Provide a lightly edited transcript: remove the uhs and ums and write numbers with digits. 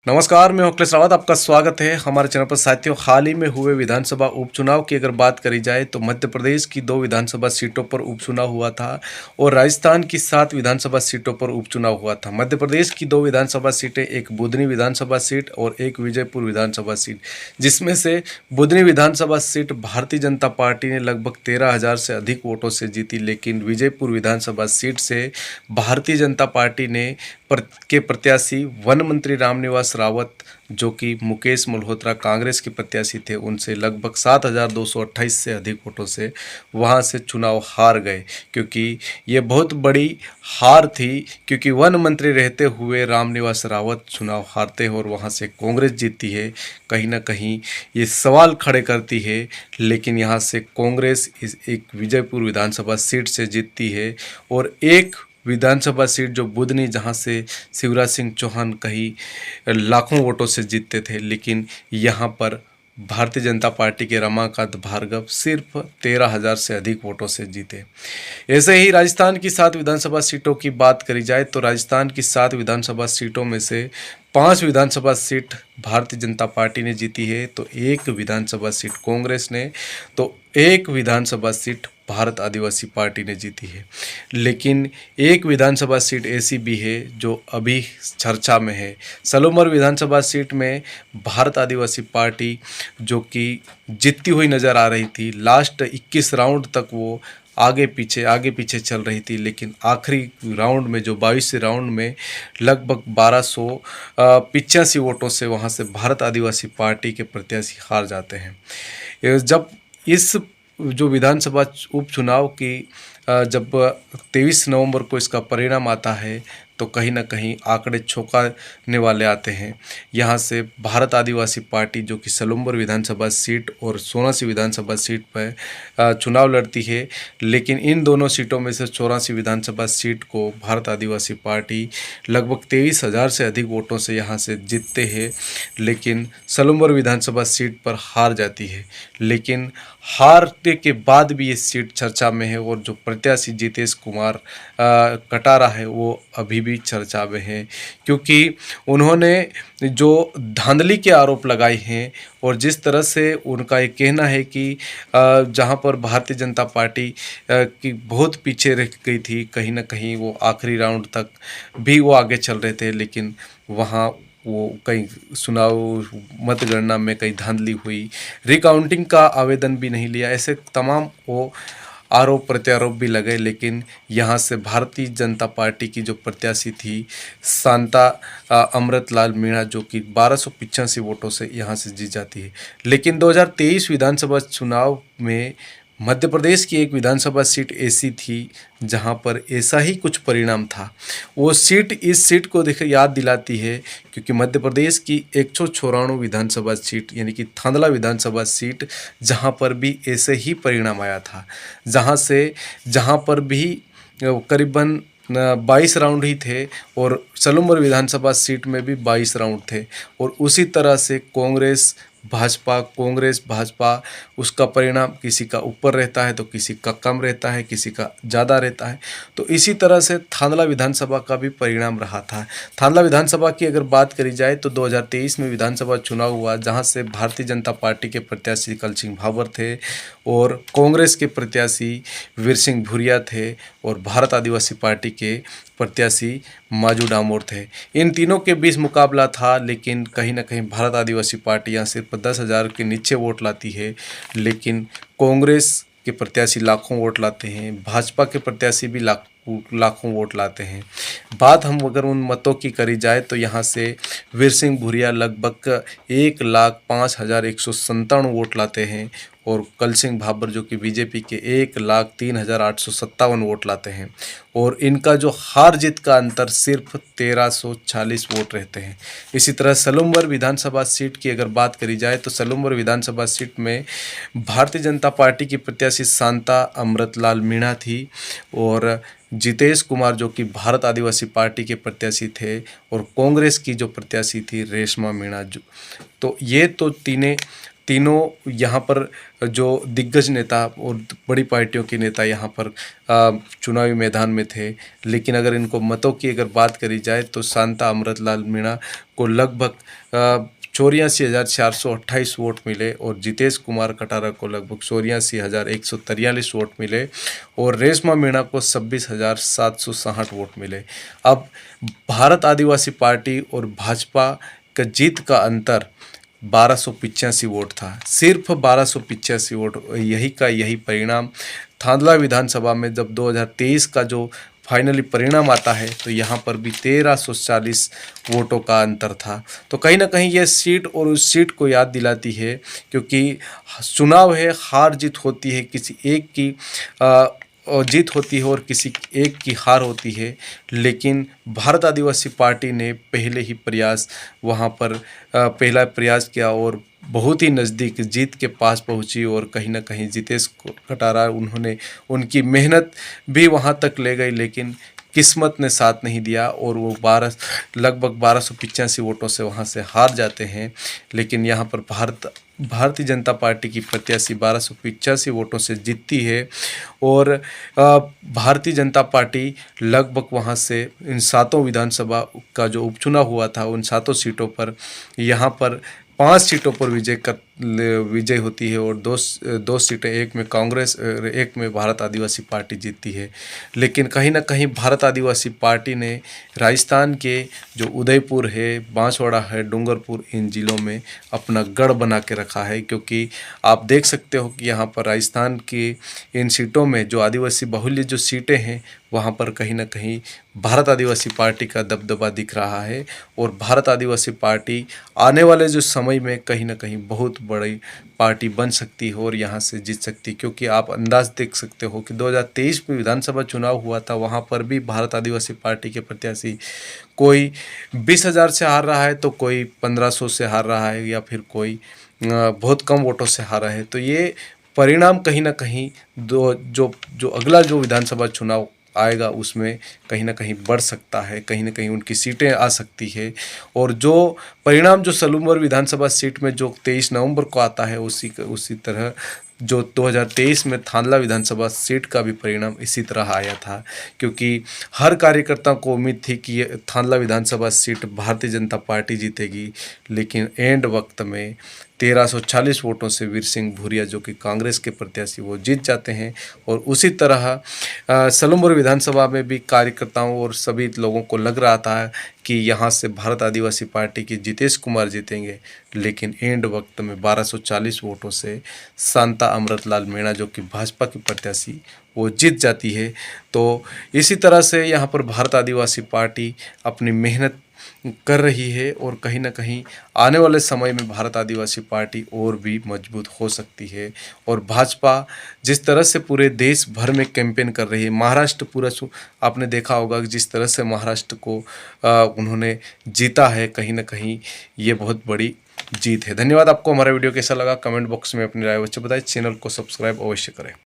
नमस्कार, मैं अखिलेश रावत। आपका स्वागत है हमारे चैनल पर। साथियों, हाल ही में हुए विधानसभा उपचुनाव की अगर बात करी जाए तो मध्य प्रदेश की 2 विधानसभा सीटों पर उपचुनाव हुआ था और राजस्थान की 7 विधानसभा सीटों पर उपचुनाव हुआ था। मध्य प्रदेश की 2 विधानसभा सीटें, एक बुधनी विधानसभा सीट और एक विजयपुर विधानसभा सीट, जिसमें से बुधनी विधानसभा सीट भारतीय जनता पार्टी ने लगभग 13,000 से अधिक वोटों से जीती, लेकिन विजयपुर विधानसभा सीट से भारतीय जनता पार्टी ने के प्रत्याशी वन मंत्री रामनिवास रावत, जो कि मुकेश मल्होत्रा कांग्रेस के प्रत्याशी थे, उनसे लगभग 7,228 से अधिक वोटों से वहां से चुनाव हार गए। क्योंकि ये बहुत बड़ी हार थी, क्योंकि वन मंत्री रहते हुए रामनिवास रावत चुनाव हारते हैं और वहां से कांग्रेस जीतती है। कहीं ना कहीं ये सवाल खड़े करती है, लेकिन यहाँ से कांग्रेस इस एक विजयपुर विधानसभा सीट से जीतती है और एक विधानसभा सीट जो बुधनी, जहां से शिवराज सिंह चौहान कहीं लाखों वोटों से जीतते थे, लेकिन यहां पर भारतीय जनता पार्टी के रमाकांत भार्गव सिर्फ 13,000 से अधिक वोटों से जीते। ऐसे ही राजस्थान की 7 विधानसभा सीटों की बात करी जाए तो राजस्थान की 7 विधानसभा सीटों में से 5 विधानसभा सीट भारतीय जनता पार्टी ने जीती है, तो एक विधानसभा सीट कांग्रेस ने, तो एक विधानसभा सीट भारत आदिवासी पार्टी ने जीती है। लेकिन एक विधानसभा सीट ऐसी भी है जो अभी चर्चा में है। सलोमर विधानसभा सीट में भारत आदिवासी पार्टी, जो कि जीतती हुई नज़र आ रही थी, लास्ट 21 राउंड तक वो आगे पीछे चल रही थी, लेकिन आखिरी राउंड में, जो 22 राउंड में, लगभग 1285 वोटों से वहाँ से भारत आदिवासी पार्टी के प्रत्याशी हार जाते हैं। जब इस जो विधानसभा उपचुनाव की जब 23 नवंबर को इसका परिणाम आता है, तो कहीं ना कहीं आंकड़े चौंकाने वाले आते हैं। यहाँ से भारत आदिवासी पार्टी, जो कि सलुम्बर विधानसभा सीट और सोनासी विधानसभा सीट पर चुनाव लड़ती है, लेकिन इन दोनों सीटों में से 84 विधानसभा सीट को भारत आदिवासी पार्टी लगभग 23,000 से अधिक वोटों से यहाँ से जीतते हैं, लेकिन सलुम्बर विधानसभा सीट पर हार जाती है। लेकिन हारने के बाद भी ये सीट चर्चा में है और जो प्रत्याशी जितेश कुमार कटारा है, वो अभी भी चर्चा में है, क्योंकि उन्होंने जो धांधली के आरोप लगाए हैं और जिस तरह से उनका ये कहना है कि जहां पर भारतीय जनता पार्टी की बहुत पीछे रह गई थी, कहीं ना कहीं वो आखिरी राउंड तक भी वो आगे चल रहे थे, लेकिन वहाँ वो कहीं चुनाव मतगणना में कहीं धांधली हुई, रिकाउंटिंग का आवेदन भी नहीं लिया, ऐसे तमाम वो आरोप प्रत्यारोप भी लगे। लेकिन यहाँ से भारतीय जनता पार्टी की जो प्रत्याशी थी शांता अमृतलाल मीणा, जो कि 1285 वोटों से यहाँ से जीत जाती है। लेकिन 2023 विधानसभा चुनाव में मध्य प्रदेश की एक विधानसभा सीट ऐसी थी जहां पर ऐसा ही कुछ परिणाम था। वो सीट इस सीट को देख याद दिलाती है, क्योंकि मध्य प्रदेश की 194 विधानसभा सीट, यानी कि थांदला विधानसभा सीट, जहां पर भी ऐसे ही परिणाम आया था, जहां पर भी करीबन 22 राउंड ही थे और सलुम्बर विधानसभा सीट में भी 22 राउंड थे। और उसी तरह से कांग्रेस भाजपा उसका परिणाम किसी का ऊपर रहता है तो किसी का कम रहता है, किसी का ज़्यादा रहता है। तो इसी तरह से थांदला विधानसभा का भी परिणाम रहा था। थांदला विधानसभा की अगर बात करी जाए तो 2023 में विधानसभा चुनाव हुआ, जहां से भारतीय जनता पार्टी के प्रत्याशी कलसिंह भाभर थे और कांग्रेस के प्रत्याशी वीर सिंह भूरिया थे और भारत आदिवासी पार्टी के प्रत्याशी माजू डामोर थे। इन तीनों के बीच मुकाबला था, लेकिन कहीं ना कहीं भारत आदिवासी पार्टी यहाँ सिर्फ 10,000 के नीचे वोट लाती है, लेकिन कांग्रेस के प्रत्याशी लाखों वोट लाते हैं, भाजपा के प्रत्याशी भी लाखों वोट लाते हैं। बात हम अगर उन मतों की करी जाए तो यहाँ से वीर सिंह भूरिया लगभग 1,05,197 वोट लाते हैं और कलसिंह भाभर, जो कि बीजेपी के, 1,03,857 वोट लाते हैं और इनका जो हार जीत का अंतर सिर्फ 1,340 वोट रहते हैं। इसी तरह सलुम्बर विधानसभा सीट की अगर बात करी जाए तो सलुम्बर विधानसभा सीट में भारतीय जनता पार्टी की प्रत्याशी शांता अमृतलाल मीणा थी और जितेश कुमार जो कि भारत आदिवासी पार्टी के प्रत्याशी थे और कांग्रेस की जो प्रत्याशी थी रेशमा मीणा तो ये तो तीनों यहाँ पर जो दिग्गज नेता और बड़ी पार्टियों के नेता यहाँ पर चुनावी मैदान में थे। लेकिन अगर इनको मतों की अगर बात करी जाए तो शांता अमृतलाल मीणा को लगभग 84,428 वोट मिले और जितेश कुमार कटारा को लगभग 84,143 वोट मिले और रेशमा मीणा को 26,760 वोट मिले। अब भारत आदिवासी पार्टी और भाजपा का जीत का अंतर 1285 वोट था, सिर्फ 1285 वोट। यही परिणाम थांदला विधानसभा में जब 2023 का जो फाइनली परिणाम आता है तो यहाँ पर भी 1340 वोटों का अंतर था। तो कहीं ना कहीं यह सीट और उस सीट को याद दिलाती है, क्योंकि चुनाव है, हार जीत होती है, किसी एक की जीत होती है और किसी एक की हार होती है। लेकिन भारत आदिवासी पार्टी ने पहले ही प्रयास वहाँ पर पहला प्रयास किया और बहुत ही नज़दीक जीत के पास पहुंची और कहीं ना कहीं जितेश कटारा उन्होंने उनकी मेहनत भी वहां तक ले गई, लेकिन किस्मत ने साथ नहीं दिया और वो लगभग 1285 वोटों से वहां से हार जाते हैं। लेकिन यहाँ पर भारतीय जनता पार्टी की प्रत्याशी 1285 वोटों से जीतती है और भारतीय जनता पार्टी लगभग वहाँ से इन 7 विधानसभा का जो उपचुनाव हुआ था उन 7 सीटों पर यहाँ पर 5 सीटों पर विजय होती है और दो सीटें, एक में कांग्रेस एक में भारत आदिवासी पार्टी जीतती है। लेकिन कहीं ना कहीं भारत आदिवासी पार्टी ने राजस्थान के जो उदयपुर है, बांसवाड़ा है, डूंगरपुर, इन जिलों में अपना गढ़ बना के रखा है। क्योंकि आप देख सकते हो कि यहाँ पर राजस्थान की इन सीटों में जो आदिवासी बहुल्य जो सीटें हैं वहाँ पर कहीं ना कहीं भारत आदिवासी पार्टी का दबदबा दिख रहा है और भारत आदिवासी पार्टी आने वाले जो समय में कहीं ना कहीं बहुत बड़ी पार्टी बन सकती है और यहाँ से जीत सकती है। क्योंकि आप अंदाज देख सकते हो कि 2023 में विधानसभा चुनाव हुआ था, वहाँ पर भी भारत आदिवासी पार्टी के प्रत्याशी कोई 20,000 से हार रहा है तो कोई 1,500 से हार रहा है या फिर कोई बहुत कम वोटों से हारा है। तो ये परिणाम कहीं ना कहीं जो अगला जो विधानसभा चुनाव आएगा उसमें कहीं ना कहीं बढ़ सकता है, कहीं ना कहीं उनकी सीटें आ सकती है। और जो परिणाम जो सलूमर विधानसभा सीट में जो 23 नवंबर को आता है उसी तरह जो 2023 में थांदला विधानसभा सीट का भी परिणाम इसी तरह आया था। क्योंकि हर कार्यकर्ता को उम्मीद थी कि ये थांदला विधानसभा सीट भारतीय जनता पार्टी जीतेगी, लेकिन एंड वक्त में 1340 वोटों से वीर सिंह भूरिया जो कि कांग्रेस के प्रत्याशी वो जीत जाते हैं। और उसी तरह सलूमपुर विधानसभा में भी कार्यकर्ताओं और सभी लोगों को लग रहा था कि यहाँ से भारत आदिवासी पार्टी के जितेश कुमार जीतेंगे, लेकिन एंड वक्त में 1240 वोटों से शांता अमृतलाल मीणा जो कि भाजपा की प्रत्याशी वो जीत जाती है। तो इसी तरह से यहाँ पर भारत आदिवासी पार्टी अपनी मेहनत कर रही है और कहीं ना कहीं आने वाले समय में भारत आदिवासी पार्टी और भी मजबूत हो सकती है। और भाजपा जिस तरह से पूरे देश भर में कैंपेन कर रही है, महाराष्ट्र पूरा आपने देखा होगा कि जिस तरह से महाराष्ट्र को उन्होंने जीता है, कहीं ना कहीं ये बहुत बड़ी जीत है। धन्यवाद। आपको हमारा वीडियो कैसा लगा कमेंट बॉक्स में अपनी राय अवश्य बताएं। चैनल को सब्सक्राइब अवश्य करें।